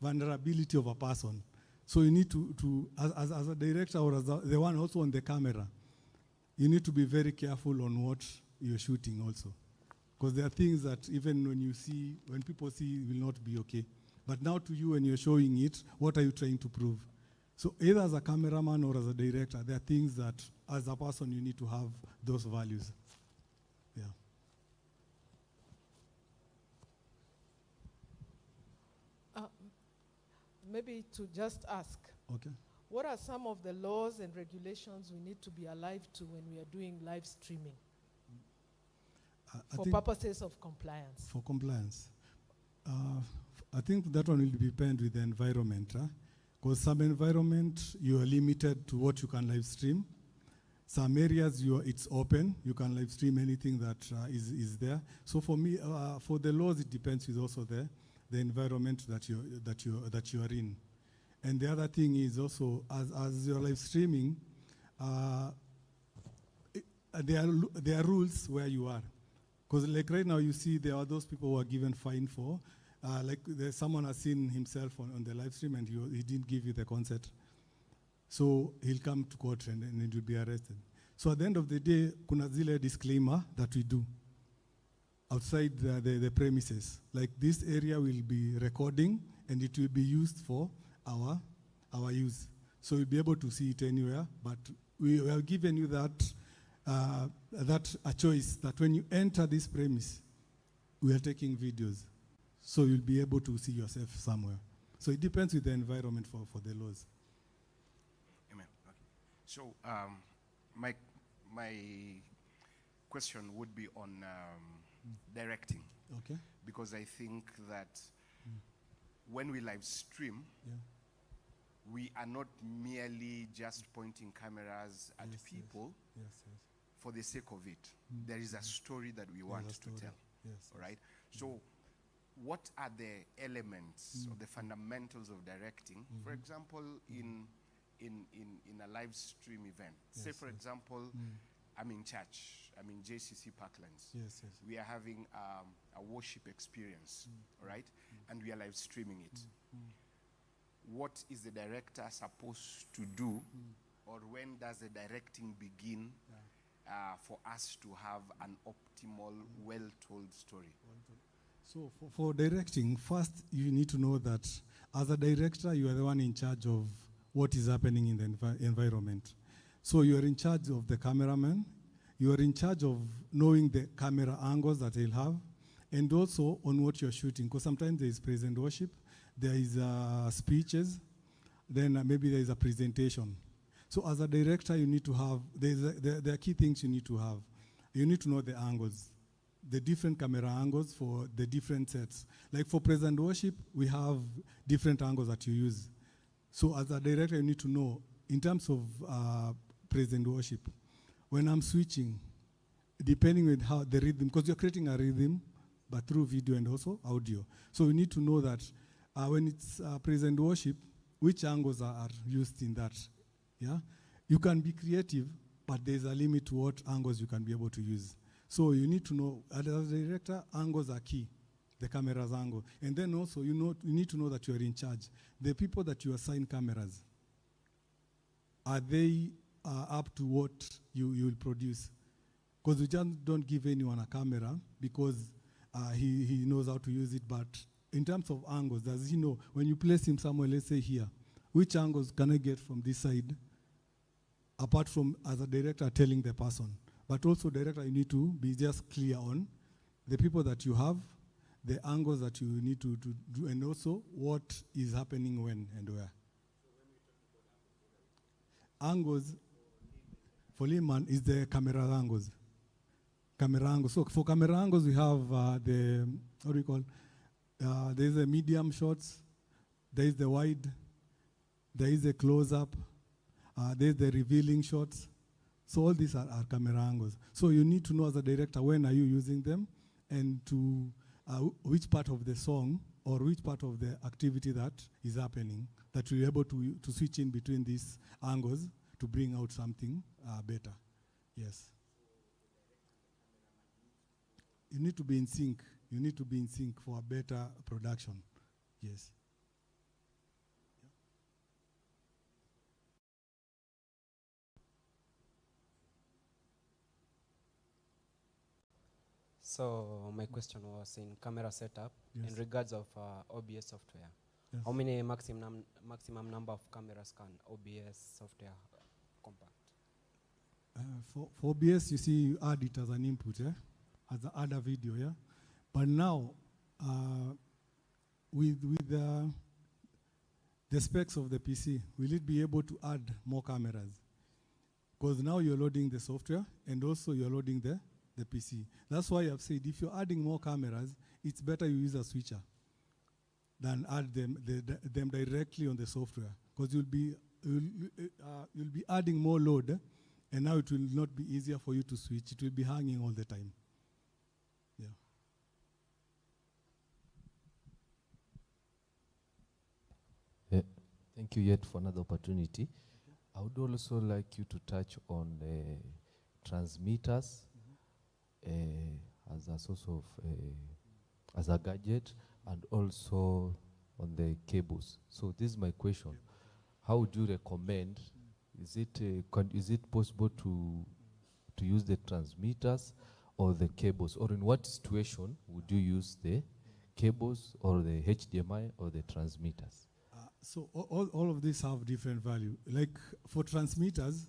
vulnerability of a person. So you need to as a director or as the one also on the camera, you need to be very careful on what you're shooting also. Because there are things that even when people see, will not be okay. But now to you, when you're showing it, what are you trying to prove? So either as a cameraman or as a director, there are things that as a person you need to have those values. Yeah. Maybe to just ask, okay, what are some of the laws and regulations we need to be alive to when we are doing live streaming for purposes of compliance? For compliance. I think that one will depend with the environment. Because some environment, you are limited to what you can live stream. Some areas, it's open. You can live stream anything that is there. So for me, for the laws, it depends with also the environment that you are in. And the other thing is also, as you're live streaming, there are rules where you are. Because like right now you see there are those people who are given fine for, like there's someone has seen himself on the live stream and he didn't give you the consent. So he'll come to court and he'll be arrested. So at the end of the day, kuna zile disclaimer that we do outside the premises. Like this area will be recording and it will be used for our use. So you'll be able to see it anywhere, but we have given you that a choice that when you enter this premise, we are taking videos. So you'll be able to see yourself somewhere. So it depends with the environment for the laws. Amen. Okay. So my question would be on directing. Okay. Because I think that when we live stream, we are not merely just pointing cameras at people for the sake of it. There is a story that we want to tell. All right? So what are the elements or the fundamentals of directing? For example, in a live stream event. Say, for example, I'm in church. I'm in JCC Parklands. We are having a worship experience, all right? And we are live streaming it. What is the director supposed to do, or when does the directing begin for us to have an optimal, well-told story? So for directing, first you need to know that as a director, you are the one in charge of what is happening in the environment. So you are in charge of the cameraman, you are in charge of knowing the camera angles that he'll have, and also on what you're shooting, because sometimes there is praise and worship, there is speeches, then maybe there is a presentation. So as a director, you need to have, there are key things you need to have. You need to know the angles, the different camera angles for the different sets. Like for praise and worship, we have different angles that you use. So as a director, you need to know, in terms of praise and worship, when I'm switching, depending on how the rhythm, because you're creating a rhythm, but through video and also audio. So you need to know that when it's praise and worship, which angles are used in that. Yeah, you can be creative, but there's a limit to what angles you can be able to use. So you need to know, as a director, angles are key, the camera's angle. And then also, you need to know that you are in charge. The people that you assign cameras, are they up to what you will produce? Because you just don't give anyone a camera because he knows how to use it, but in terms of angles, does he know, when you place him somewhere, let's say here, which angles can I get from this side, apart from as a director telling the person? But also director, you need to be just clear on the people that you have, the angles that you need to do, and also what is happening when and where. Angles, for layman, is the camera angles. Camera angles. So for camera angles, we have what do we call? There's the medium shots, there is the wide, there is the close-up, there's the revealing shots. So all these are camera angles. So you need to know as a director, when are you using them, and to which part of the song or which part of the activity that is happening, that you're able to switch in between these angles to bring out something better. Yes. You need to be in sync. You need to be in sync for a better production. Yes. So my question was in camera setup, Yes. in regards of OBS software. Yes. How many maximum number of cameras can OBS software compact? For OBS, you see, you add it as an input, as an add a video, yeah. But now, with the specs of the PC, will it be able to add more cameras? Because now you're loading the software and also you're loading the PC. That's why I've said if you're adding more cameras, it's better you use a switcher than add them directly on the software, because you'll be adding more load, and now it will not be easier for you to switch. It will be hanging all the time. Yeah. Thank you yet for another opportunity. I would also like you to touch on transmitters as a source of, as a gadget, and also on the cables. So this is my question. How would you recommend, is it possible to use the transmitters or the cables? Or in what situation would you use the cables or the HDMI or the transmitters? So all of these have different value. Like for transmitters,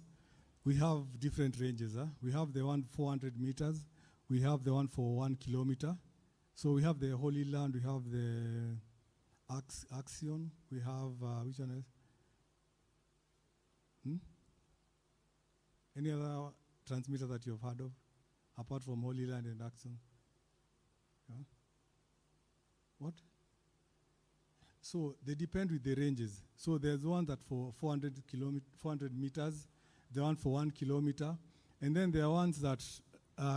we have different ranges. We have the one 400 meters. We have the one for 1 kilometer. So we have the Holy Land. We have the Axion. We have, which one else? Any other transmitter that you've heard of, apart from Holy Land and Axion? Yeah. What? So they depend with the ranges. So there's one that for 400 meters, the one for 1 kilometer, and then there are ones that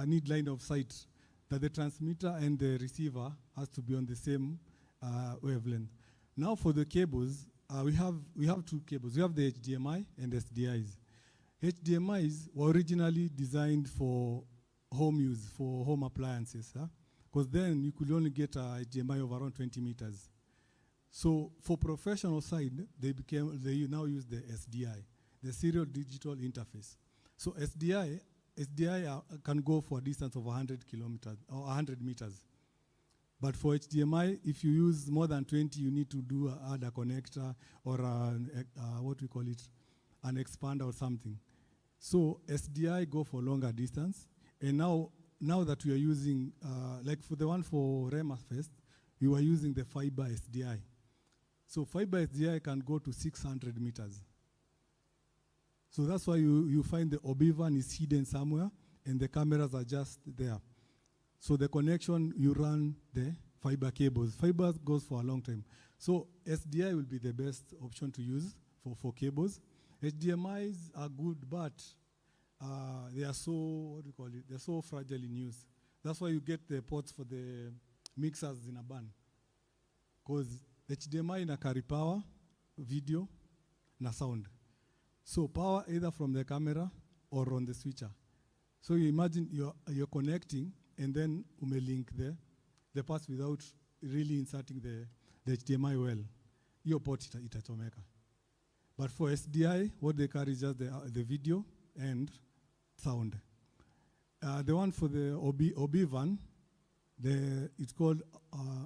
need line of sight, that the transmitter and the receiver has to be on the same wavelength. Now for the cables, we have two cables. We have the HDMI and SDIs. HDMIs were originally designed for home use, for home appliances, because then you could only get a HDMI of around 20 meters. So for professional side, they now use the SDI, the serial digital interface. So SDI can go for a distance of 100 kilometers or 100 meters. But for HDMI, if you use more than 20, you need to add a connector or what we call it, an expander or something. So SDI go for longer distance. And now that we are using, like for the one for Rema Fest, we were using the fiber SDI. So fiber SDI can go to 600 meters. So that's why you find the Obi-Wan is hidden somewhere and the cameras are just there. So the connection, you run the fiber cables. Fiber goes for a long time. So SDI will be the best option to use for cables. HDMIs are good, but they are so, what do you call it? They're so fragile in use. That's why you get the ports for the mixers in a ban. Because HDMI na carry power, video, na sound. So power either from the camera or on the switcher. So you imagine you're connecting and then umelink the parts without really inserting the HDMI well. Your port itachomeka. But for SDI, what they carry is just the video and sound. The one for the Obi-Wan, it's called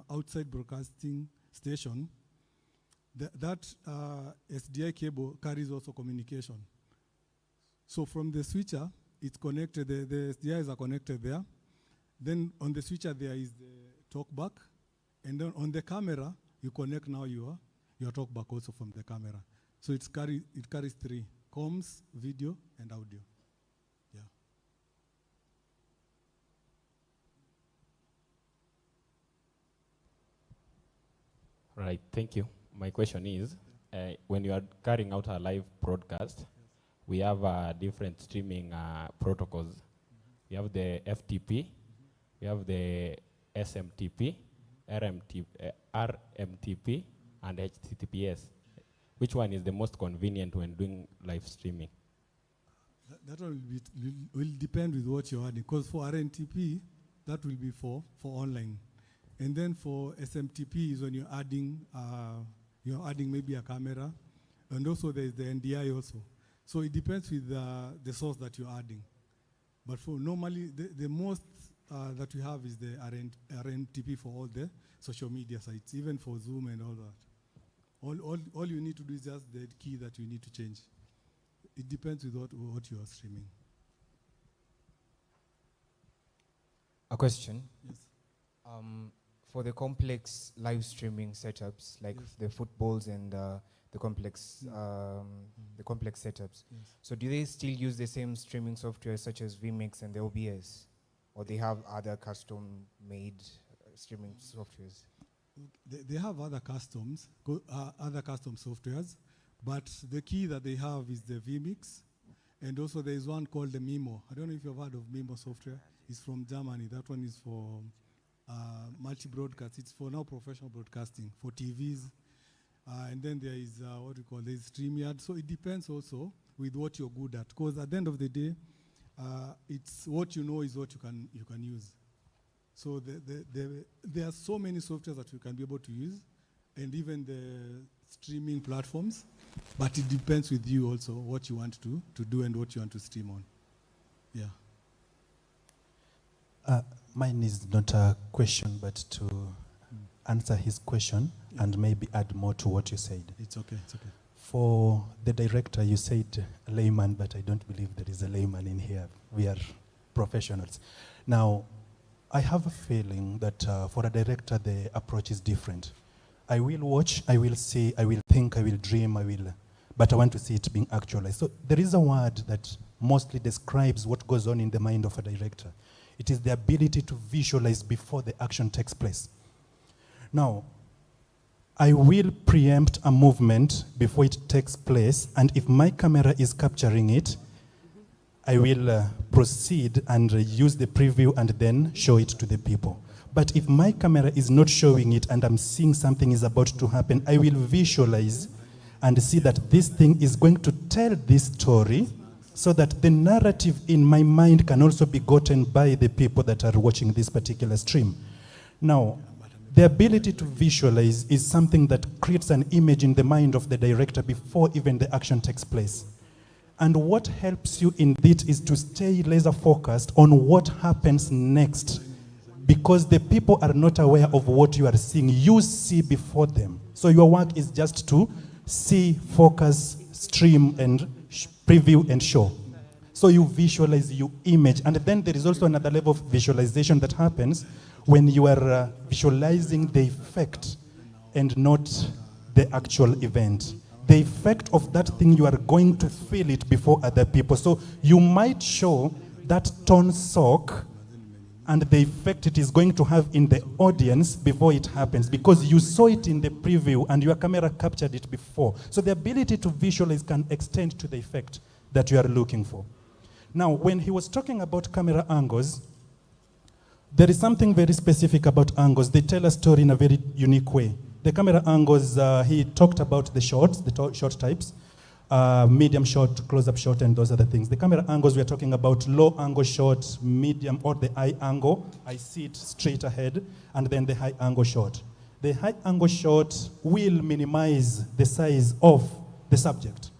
outside broadcasting station. That SDI cable carries also communication. So from the switcher, it's connected, the SDIs are connected there. Then on the switcher there is the talkback. And then on the camera, you connect now your talkback also from the camera. So it carries three: comms, video, and audio. Yeah. Right, thank you. My question is, when you are carrying out a live broadcast, we have different streaming protocols. We have the FTP, we have the SMTP, RMTP, and HTTPS. Which one is the most convenient when doing live streaming? That will depend with what you're adding. Because for RMTP, that will be for online. And then for SMTP is when you're adding maybe a camera. And also there's the NDI also. So it depends with the source that you're adding. But for normally, the most that we have is the RMTP for all the social media sites, even for Zoom and all that. All you need to do is just the key that you need to change. It depends with what you are streaming. A question. Yes. For the complex live streaming setups, like the footballs and the complex setups. Yes. So do they still use the same streaming software such as vMix and the OBS, or they have other custom-made streaming softwares? They have other custom softwares, but the key that they have is the vMix, and also there is one called the Mimo. I don't know if you've heard of Mimo software. It's from Germany. That one is for multi-broadcast. It's for now professional broadcasting for TVs. And then there is there's StreamYard. So it depends also with what you're good at. Because at the end of the day, it's what you know is what you can use. So there are so many softwares that you can be able to use, and even the streaming platforms, but it depends with you also what you want to do and what you want to stream on. Yeah. Mine is not a question, but to answer his question and maybe add more to what you said. It's okay, it's okay. For the director, you said layman, but I don't believe there is a layman in here. We are professionals. Now, I have a feeling that for a director, the approach is different. I will watch, I will see, I will think, I will dream, but I want to see it being actualized. So there is a word that mostly describes what goes on in the mind of a director. It is the ability to visualize before the action takes place. Now, I will preempt a movement before it takes place, and if my camera is capturing it, I will proceed and use the preview and then show it to the people. But if my camera is not showing it and I'm seeing something is about to happen, I will visualize and see that this thing is going to tell this story so that the narrative in my mind can also be gotten by the people that are watching this particular stream. Now, the ability to visualize is something that creates an image in the mind of the director before even the action takes place. And what helps you in it is to stay laser focused on what happens next, because the people are not aware of what you are seeing. You see before them. So your work is just to see, focus, stream, and preview and show. So you visualize, you image. And then there is also another level of visualization that happens when you are visualizing the effect and not the actual event. The effect of that thing, you are going to feel it before other people. So you might show that torn sock and the effect it is going to have in the audience before it happens, because you saw it in the preview and your camera captured it before. So the ability to visualize can extend to the effect that you are looking for. Now, when he was talking about camera angles, there is something very specific about angles. They tell a story in a very unique way. The camera angles, he talked about the shots, the short types, medium shot, close-up shot, and those other things. The camera angles, we are talking about low angle shot, medium, or the high angle. I see it straight ahead, and then the high angle shot. The high angle shot will minimize the size of the subject.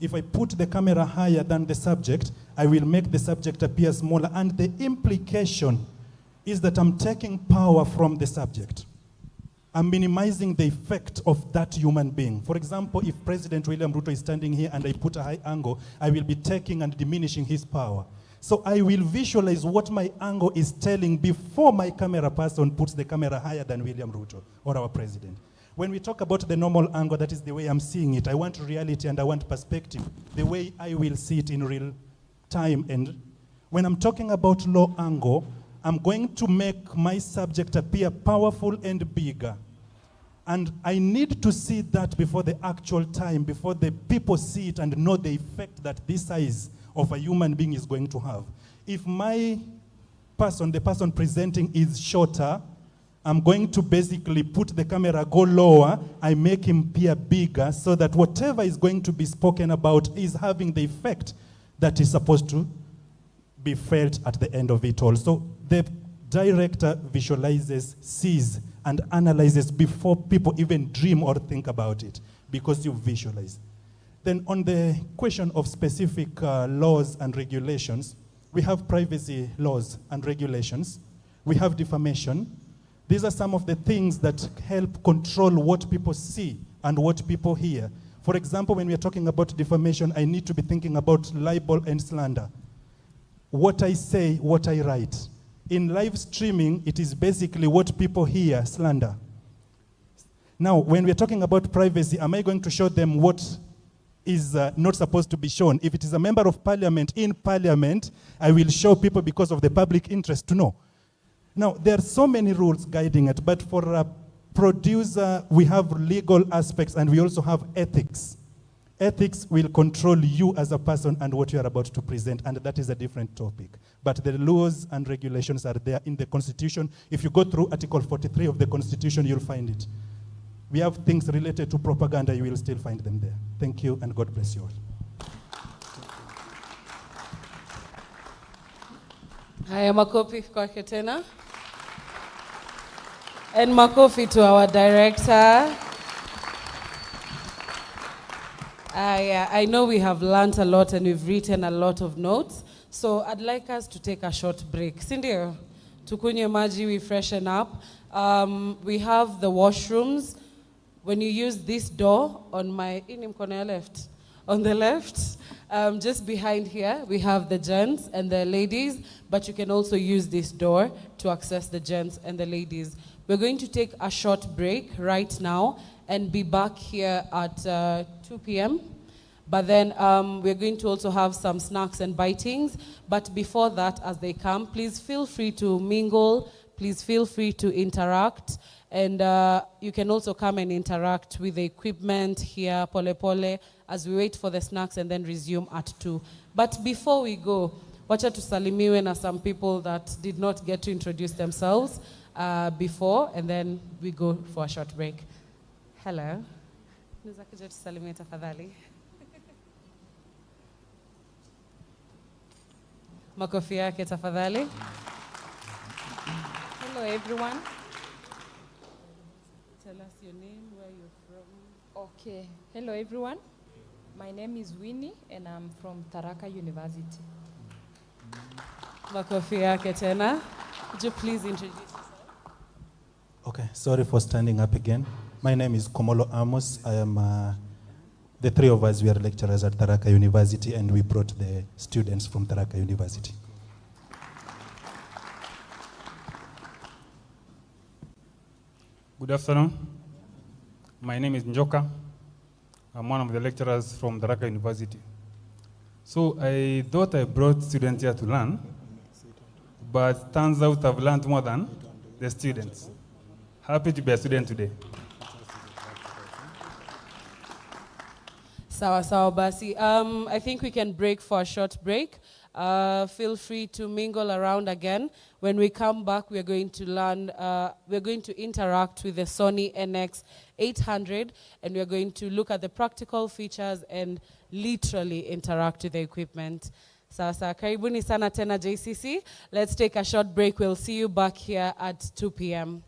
If I put the camera higher than the subject, I will make the subject appear smaller, and the implication is that I'm taking power from the subject. I'm minimizing the effect of that human being. For example, if President William Ruto is standing here and I put a high angle, I will be taking and diminishing his power. So I will visualize what my angle is telling before my camera person puts the camera higher than William Ruto or our president. When we talk about the normal angle, that is the way I'm seeing it. I want reality and I want perspective, the way I will see it in real time. And when I'm talking about low angle, I'm going to make my subject appear powerful and bigger. And I need to see that before the actual time, before the people see it and know the effect that this size of a human being is going to have. If my person, the person presenting, is shorter, I'm going to basically put the camera, go lower, I make him appear bigger so that whatever is going to be spoken about is having the effect that is supposed to be felt at the end of it all. So the director visualizes, sees, and analyzes before people even dream or think about it, because you visualize. Then on the question of specific laws and regulations, we have privacy laws and regulations. We have defamation. These are some of the things that help control what people see and what people hear. For example, when we are talking about defamation, I need to be thinking about libel and slander. What I say, what I write. In live streaming, it is basically what people hear, slander. Now, when we're talking about privacy, am I going to show them what is not supposed to be shown? If it is a member of parliament in parliament, I will show people because of the public interest to know. Now, there are so many rules guiding it, but for a producer, we have legal aspects and we also have ethics. Ethics will control you as a person and what you are about to present, and that is a different topic. But the laws and regulations are there in the Constitution. If you go through Article 43 of the Constitution, you'll find it. We have things related to propaganda, you will still find them there. Thank you, and God bless you all. Haya, makofi kwake tena. And makofi to our director. Yeah, I know we have learnt a lot and we've written a lot of notes. So I'd like us to take a short break. Sindio, tukunye maji, we freshen up. We have the washrooms. When you use this door on my, left, on the left, just behind here, we have the gents and the ladies, but you can also use this door to access the gents and the ladies. We're going to take a short break right now and be back here at 2 p.m. But then we're going to also have some snacks and bitings. But before that, as they come, please feel free to mingle. Please feel free to interact. And you can also come and interact with the equipment here, pole pole, as we wait for the snacks and then resume at 2. But before we go, wacha tusalimiwe na some people that did not get to introduce themselves before, and then we go for a short break. Hello. Naweza kuja tusalimie tafadhali. Makofi yake tafadhali. Hello everyone. Tell us your name, where you're from. Okay. Hello everyone. My name is Winnie and I'm from Tharaka University. Makofi yake tena. Could you please introduce yourself? Okay, sorry for standing up again. My name is Komolo Amos. I am, the three of us, we are lecturers at Tharaka University, and we brought the students from Tharaka University. Good afternoon. My name is Njoka. I'm one of the lecturers from Tharaka University. So I thought I brought students here to learn, but turns out I've learned more than the students. Happy to be a student today. Sawa sawa basi. I think we can break for a short break. Feel free to mingle around again. When we come back, we're going to learn, we're going to interact with the Sony NX800, and we're going to look at the practical features and literally interact with the equipment. Sasa, karibuni sana tena JCC. Let's take a short break. We'll see you back here at 2 p.m.